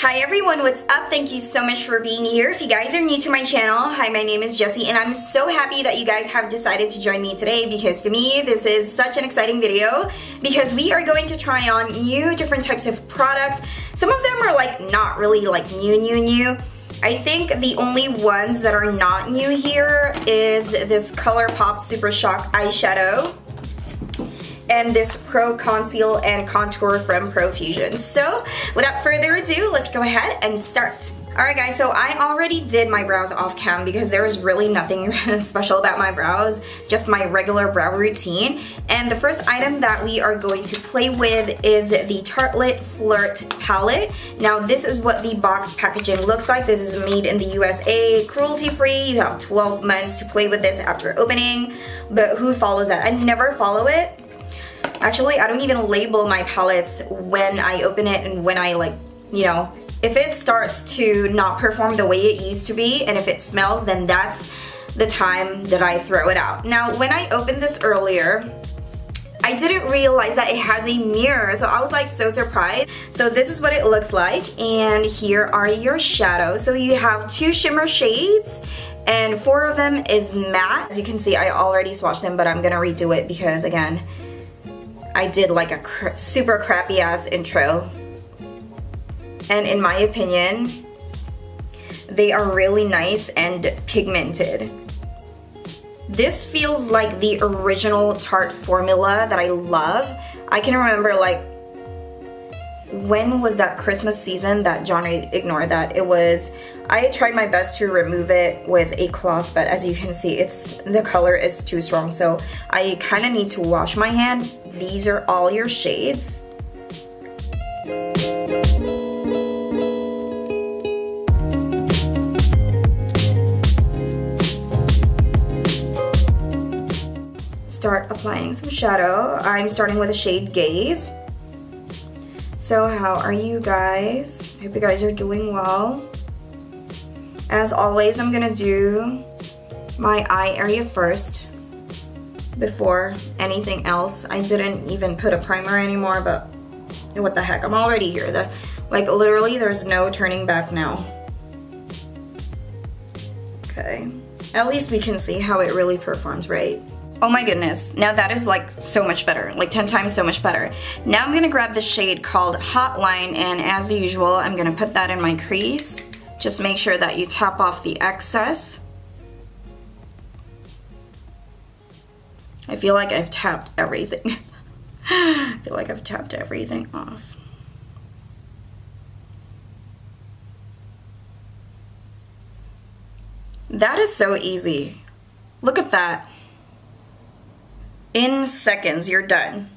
Hi everyone, what's up? Thank you so much for being here. If you guys are new to my channel, hi, my name is Jessie and I'm so happy that you guys have decided to join me today because to me this is such an exciting video because we are going to try on new different types of products. Some of them are like not really like new. I think the only ones that are not new here is this ColourPop Super Shock eyeshadow and this Pro Conceal and Contour from Profusion. So without further ado, let's go ahead and start. Alright guys, so I already did my brows off cam because there was really nothing special about my brows, just my regular brow routine. And the first item that we are going to play with is the Tartelette Flirt palette. Now this is what the box packaging looks like. This is made in the USA, cruelty free. You have 12 months to play with this after opening, but who follows that? I never follow it. Actually, I don't even label my palettes when I open it and when I if it starts to not perform the way it used to be and if it smells, then that's the time that I throw it out. Now, when I opened this earlier, I didn't realize that it has a mirror, so I was like so surprised. So this is what it looks like, and here are your shadows. So you have 2 shimmer shades, and 4 of them is matte. As you can see, I already swatched them, but I'm gonna redo it because, again, I did like a super crappy ass intro. And in my opinion, they are really nice and pigmented. This feels like the original Tarte formula that I love. I can remember like, when was that Christmas season that John ignored that? It was, I tried my best to remove it with a cloth, but as you can see, the color is too strong, so I kind of need to wash my hand. These are all your shades. Start applying some shadow. I'm starting with a shade Gaze. So how are you guys? Hope you guys are doing well. As always, I'm gonna do my eye area first before anything else. I didn't even put a primer anymore, but what the heck, I'm already here. Like literally there's no turning back now. Okay, at least we can see how it really performs, right? Oh my goodness, now that is like so much better, like 10 times so much better. Now I'm gonna grab the shade called Hotline, and as usual, I'm gonna put that in my crease. Just make sure that you tap off the excess. I feel like I've tapped everything. I feel like I've tapped everything off. That is so easy. Look at that. In seconds, you're done.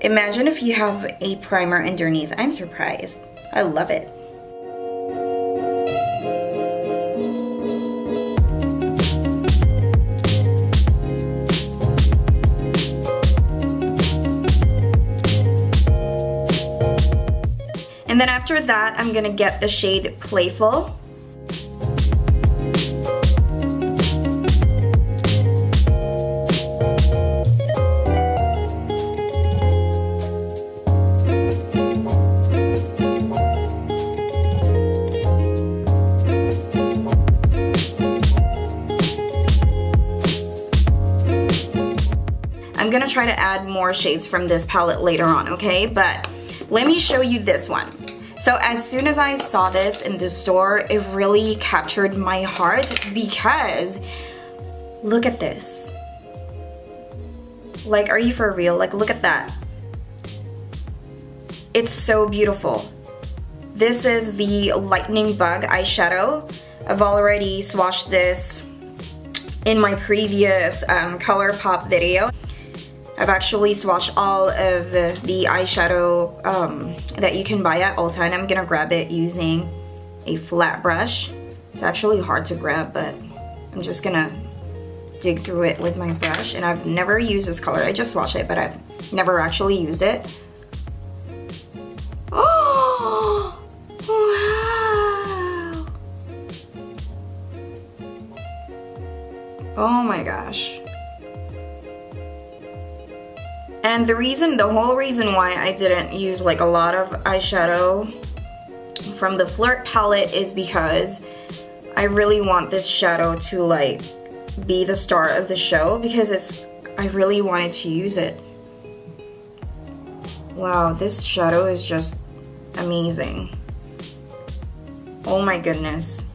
Imagine if you have a primer underneath. I'm surprised. I love it. And then after that, I'm gonna get the shade Playful. I'm gonna try to add more shades from this palette later on, okay? But let me show you this one. So as soon as I saw this in the store, it really captured my heart because look at this. Like, are you for real? Like, look at that. It's so beautiful. This is the Lightning Bug eyeshadow. I've already swatched this in my previous ColourPop video. I've actually swatched all of the eyeshadow that you can buy at Ulta, and I'm gonna grab it using a flat brush. It's actually hard to grab, but I'm just gonna dig through it with my brush, and I've never used this color. I just swatched it, but I've never actually used it. Oh, wow. Oh my gosh. And the whole reason why I didn't use like a lot of eyeshadow from the Flirt palette is because I really want this shadow to like be the star of the show, because I really wanted to use it. Wow, this shadow is just amazing. Oh my goodness.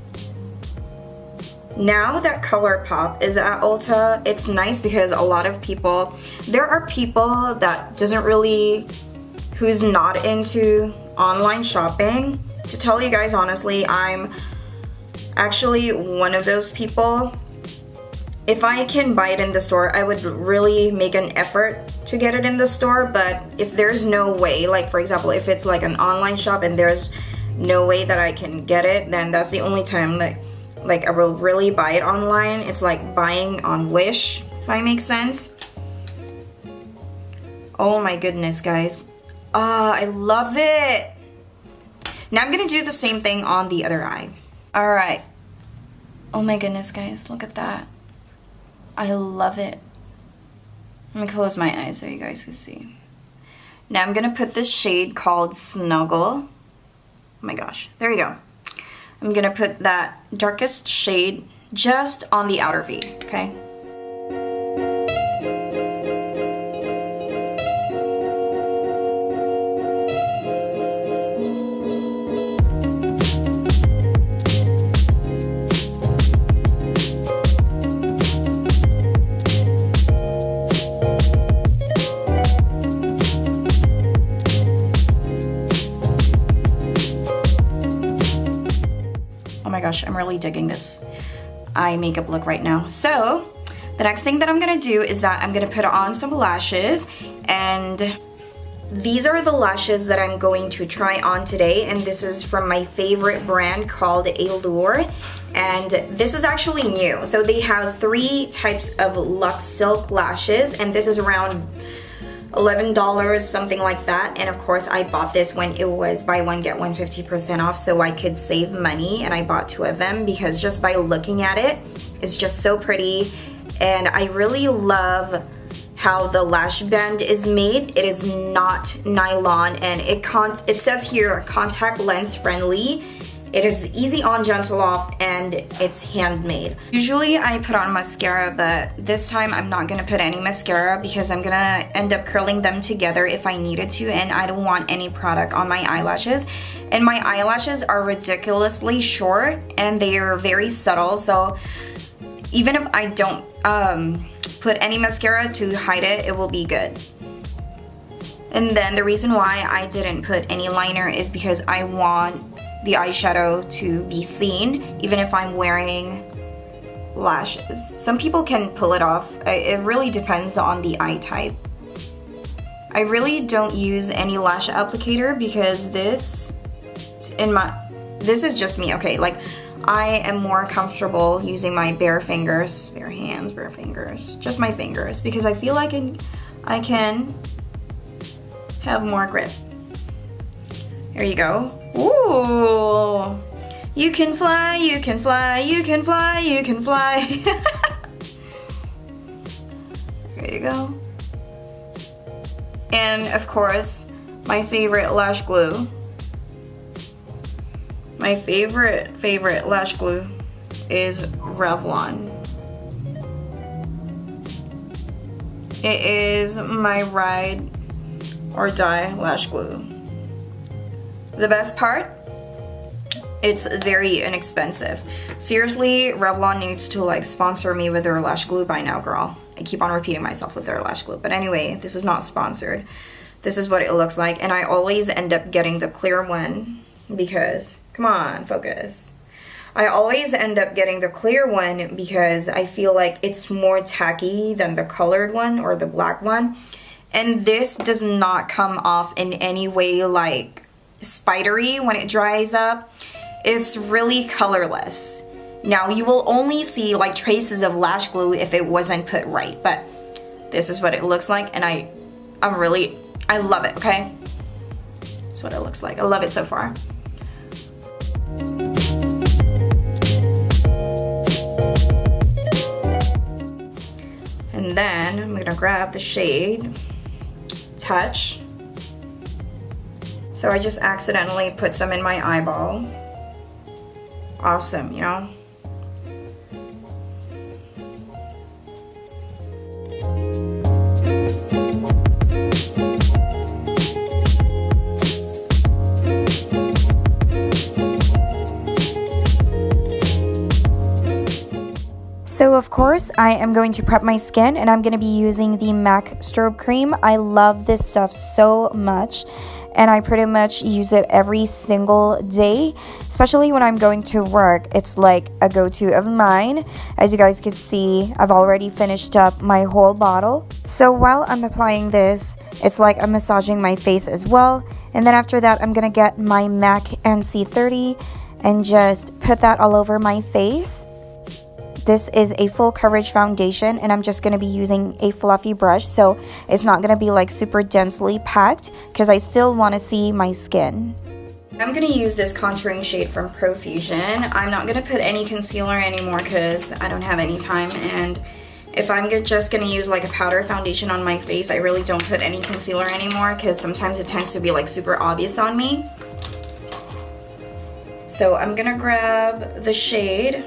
Now that ColourPop is at Ulta, it's nice because a lot of people, there are people that who's not into online shopping. To tell you guys honestly, I'm actually one of those people. If I can buy it in the store, I would really make an effort to get it in the store, but if there's no way, like for example, if it's like an online shop and there's no way that I can get it, then that's the only time that like I will really buy it online. It's like buying on Wish, if I make sense. Oh my goodness, guys. I love it. Now I'm gonna do the same thing on the other eye. All right. Oh my goodness, guys, look at that. I love it. Let me close my eyes so you guys can see. Now I'm gonna put this shade called Snuggle. Oh my gosh, there you go. I'm gonna put that darkest shade just on the outer V, okay? I'm really digging this eye makeup look right now. So the next thing that I'm gonna do is that I'm gonna put on some lashes, and these are the lashes that I'm going to try on today, and this is from my favorite brand called Allure, and this is actually new. So they have 3 types of Luxe Silk lashes, and this is around $11, something like that. And of course I bought this when it was buy one get one 50% off, so I could save money, and I bought 2 of them because just by looking at it, it's just so pretty. And I really love how the lash band is made. It is not nylon, and it says here contact lens friendly. It is easy on, gentle off, and it's handmade. Usually I put on mascara, but this time I'm not gonna put any mascara because I'm gonna end up curling them together if I needed to, and I don't want any product on my eyelashes. And my eyelashes are ridiculously short and they are very subtle, so even if I don't put any mascara to hide it, it will be good. And then the reason why I didn't put any liner is because I want the eyeshadow to be seen even if I'm wearing lashes. Some people can pull it off. It really depends on the eye type. I really don't use any lash applicator because this is just me, okay? Like I am more comfortable using my bare fingers, bare hands, bare fingers, just my fingers, because I feel like I can have more grip. Here you go. Ooh, you can fly, you can fly, you can fly, you can fly. There you go. And of course, my favorite lash glue. My favorite lash glue is Revlon. It is my ride or die lash glue. The best part, it's very inexpensive. Seriously, Revlon needs to like sponsor me with their lash glue by now, girl. I keep on repeating myself with their lash glue. But anyway, this is not sponsored. This is what it looks like, and I always end up getting the clear one because, come on, focus. I always end up getting the clear one because I feel like it's more tacky than the colored one or the black one. And this does not come off in any way like spidery when it dries up. It's really colorless. Now you will only see like traces of lash glue if it wasn't put right, but this is what it looks like, and I love it, okay? That's what it looks like. I love it so far. And then I'm gonna grab the shade touch. So I just accidentally put some in my eyeball. Awesome, you know? So of course I am going to prep my skin, and I'm going to be using the MAC strobe cream. I love this stuff so much, and I pretty much use it every single day, especially when I'm going to work. It's like a go-to of mine. As you guys can see, I've already finished up my whole bottle. So while I'm applying this, it's like I'm massaging my face as well. And then after that, I'm going to get my MAC NC30 and just put that all over my face. This is a full coverage foundation, and I'm just going to be using a fluffy brush, so it's not going to be like super densely packed because I still want to see my skin. I'm going to use this contouring shade from Profusion. I'm not going to put any concealer anymore because I don't have any time, and if I'm just going to use like a powder foundation on my face, I really don't put any concealer anymore because sometimes it tends to be like super obvious on me. So I'm going to grab the shade.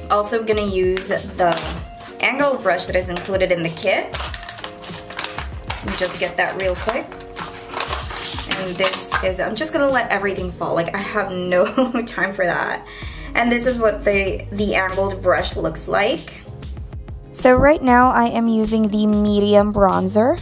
Also gonna use the angled brush that is included in the kit. Just get that real quick. And this is, I'm just gonna let everything fall. Like, I have no time for that. And this is what the angled brush looks like. So right now I am using the medium bronzer.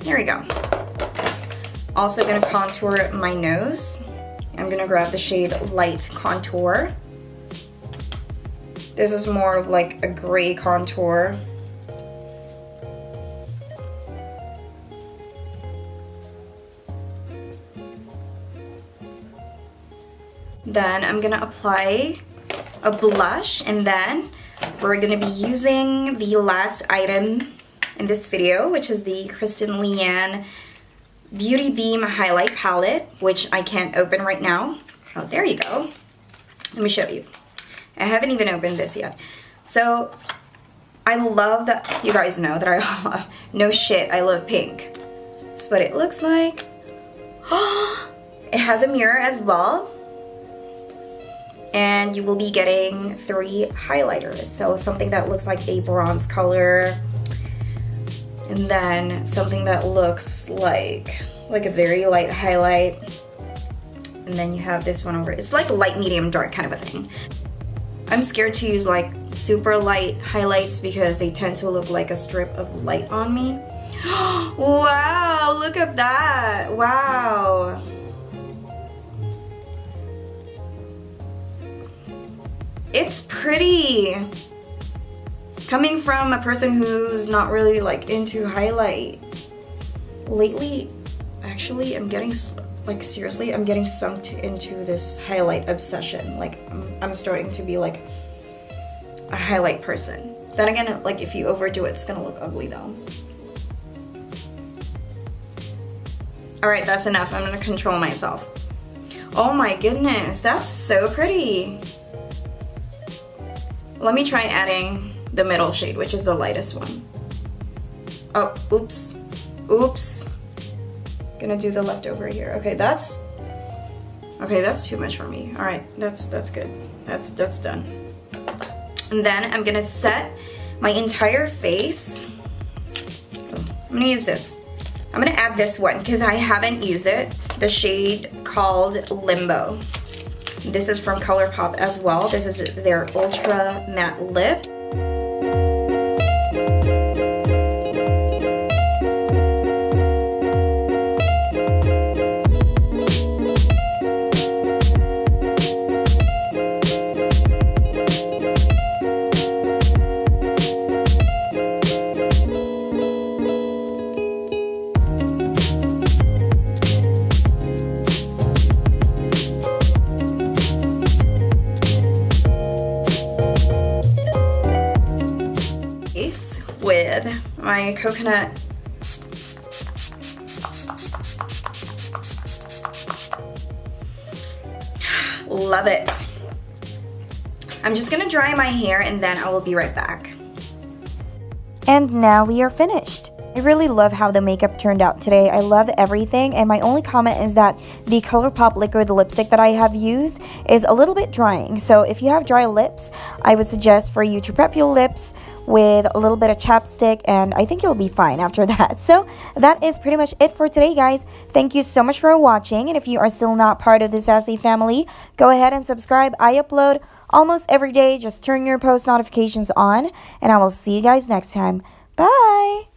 There we go. Also gonna contour my nose. I'm gonna grab the shade Light Contour. This is more of like a gray contour. Then I'm gonna apply a blush, and then we're gonna be using the last item in this video, which is the Kristen Leanne Beauty Beam Highlight Palette, which I can't open right now. Oh, there you go. Let me show you. I haven't even opened this yet. So I love that. You guys know that I no shit, I love pink. That's what it looks like. It has a mirror as well, and you will be getting 3 highlighters. So something that looks like a bronze color, and then something that looks like a very light highlight, and then you have this one over. It's like light, medium, dark kind of a thing. I'm scared to use like super light highlights because they tend to look like a strip of light on me. Wow, look at that. Wow. It's pretty. Coming from a person who's not really like into highlight. Lately, actually, I'm getting, like, seriously, I'm getting sunk into this highlight obsession. Like, I'm starting to be like a highlight person. Then again, like, if you overdo it, it's gonna look ugly though. Alright, that's enough. I'm gonna control myself. Oh my goodness, that's so pretty. Let me try adding the middle shade, which is the lightest one. Oh, oops. Oops. Gonna do the leftover here. Okay, that's too much for me. All right, that's good. That's done. And then I'm gonna set my entire face. Oh, I'm gonna use this. I'm gonna add this one because I haven't used it. The shade called Limbo. This is from ColourPop as well. This is their Ultra Matte Lip. my coconut. Love it. I'm just gonna dry my hair and then I will be right back. And now we are finished. I really love how the makeup turned out today. I love everything, and my only comment is that the ColourPop liquid lipstick that I have used is a little bit drying. So if you have dry lips, I would suggest for you to prep your lips with a little bit of chapstick, and I think you'll be fine after that. So that is pretty much it for today, guys. Thank you so much for watching, and if you are still not part of the Sassy family, go ahead and subscribe. I upload almost every day. Just turn your post notifications on, and I will see you guys next time. Bye!